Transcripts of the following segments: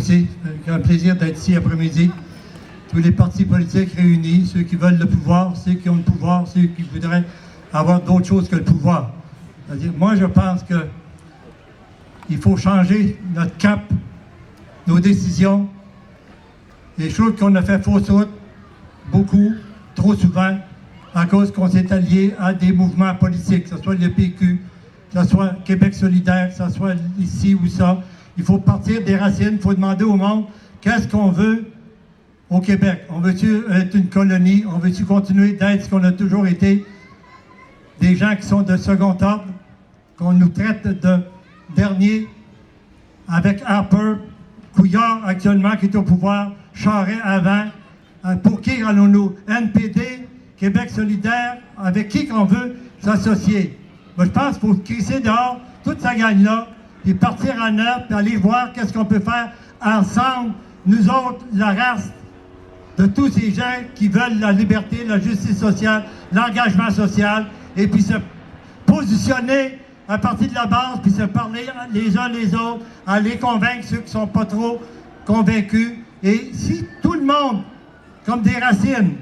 aussi. C'est un plaisir d'être ici après-midi. Tous les partis politiques réunis, ceux qui veulent le pouvoir, ceux qui ont le pouvoir, ceux qui voudraient avoir d'autres choses que le pouvoir. C'est-à-dire, moi, je pense qu'il faut changer notre cap, nos décisions, les choses qu'on a fait fausse route, beaucoup, trop souvent, à cause qu'on s'est allié à des mouvements politiques, que ce soit le PQ, que ce soit Québec solidaire, que ce soit ici ou ça. Il faut partir des racines, il faut demander au monde qu'est-ce qu'on veut au Québec. On veut-tu être une colonie? On veut-tu continuer d'être ce qu'on a toujours été? Des gens qui sont de second ordre, qu'on nous traite de dernier, avec Harper, Couillard actuellement qui est au pouvoir, Charest avant. Pour qui allons-nous? NPD, Québec solidaire, avec qui qu'on veut s'associer? Moi, je pense qu'il faut crisser dehors toute sa gang-là, puis partir en œuvre, puis aller voir qu'est-ce qu'on peut faire ensemble, nous autres, la race de tous ces gens qui veulent la liberté, la justice sociale, l'engagement social, et puis se positionner à partir de la base, puis se parler les uns les autres, aller convaincre ceux qui ne sont pas trop convaincus. Et si tout le monde, comme des racines,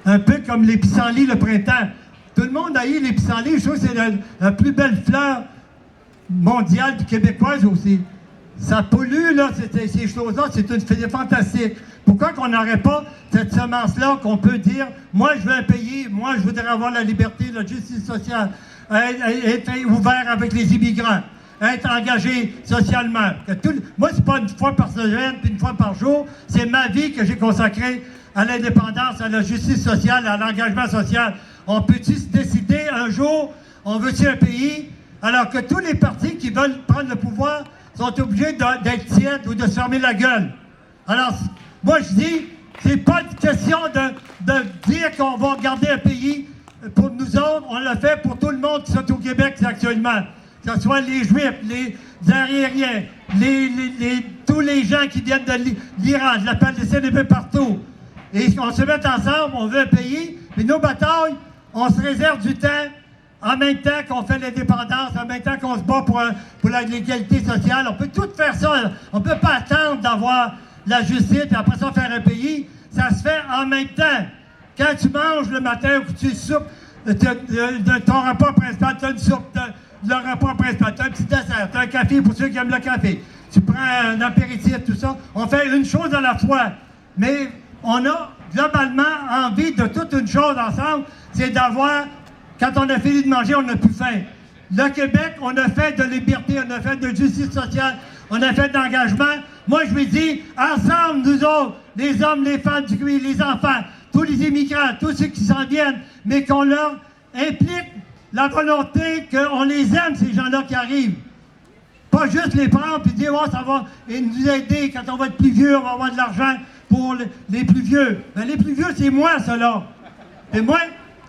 un peu comme les pissenlits le printemps, tout le monde haït les pissenlits, je trouve que c'est la plus belle fleur mondiale puis québécoise aussi. Ça pollue, là, ces choses-là, c'est fantastique. Pourquoi qu'on n'aurait pas cette semence-là qu'on peut dire, moi je veux un pays, moi je voudrais avoir la liberté, la justice sociale, être ouvert avec les immigrants, être engagé socialement. Moi, c'est pas une fois par semaine, puis une fois par jour, c'est ma vie que j'ai consacrée à l'indépendance, à la justice sociale, à l'engagement social. On peut-tu se décider un jour, on veut-tu un pays, alors que tous les partis qui veulent prendre le pouvoir sont obligés d'être tièdes ou de se fermer la gueule. Alors, moi je dis, c'est pas une question de dire qu'on va garder un pays pour nous autres, on l'a fait pour tout le monde qui sont au Québec actuellement. Que ce soit les Juifs, les Aériens, tous les gens qui viennent de l'Iran, de la Palestine, un peu partout. Et on se met ensemble, on veut un pays, mais nos batailles, on se réserve du temps, en même temps qu'on fait l'indépendance, en même temps qu'on se bat pour l'égalité sociale. On peut tout faire ça. On ne peut pas attendre d'avoir la justice et après ça faire un pays. Ça se fait en même temps. Quand tu manges le matin ou que tu soupes, ton repas principal, tu as une soupe, le repas principal, tu as un petit dessert, tu as un café pour ceux qui aiment le café. Tu prends un apéritif, tout ça. On fait une chose à la fois. Mais on a globalement envie de toute une chose ensemble, c'est d'avoir, quand on a fini de manger, on n'a plus faim. Le Québec, on a fait de liberté, on a fait de justice sociale, on a fait d'engagement. Moi, je me dis, ensemble, nous autres, les hommes, les femmes du pays, les enfants, tous les immigrants, tous ceux qui s'en viennent, mais qu'on leur implique la volonté qu'on les aime, ces gens-là qui arrivent. Pas juste les prendre et dire, oh, ça va nous aider quand on va être plus vieux, on va avoir de l'argent pour les plus vieux. Mais les plus vieux, c'est moi, ça, là. Et moi,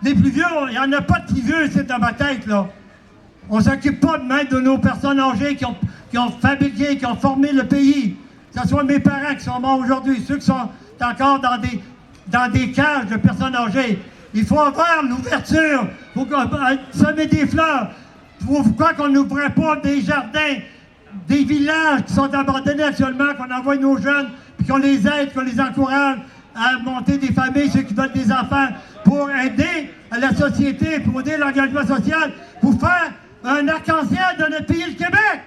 les plus vieux, il n'y en a pas de plus vieux, c'est dans ma tête, là. On ne s'occupe pas de même de nos personnes âgées qui ont fabriqué, qui ont formé le pays. Que ce soit mes parents qui sont morts aujourd'hui, ceux qui sont encore dans des cages de personnes âgées. Il faut avoir l'ouverture. Il faut semer des fleurs. Pourquoi qu'on n'ouvrait pas des jardins, des villages qui sont abandonnés actuellement, qu'on envoie nos jeunes, puis qu'on les aide, qu'on les encourage à monter des familles, ceux qui veulent des enfants, pour aider à la société, pour aider l'engagement social, pour faire un arc-en-ciel de notre pays, le Québec.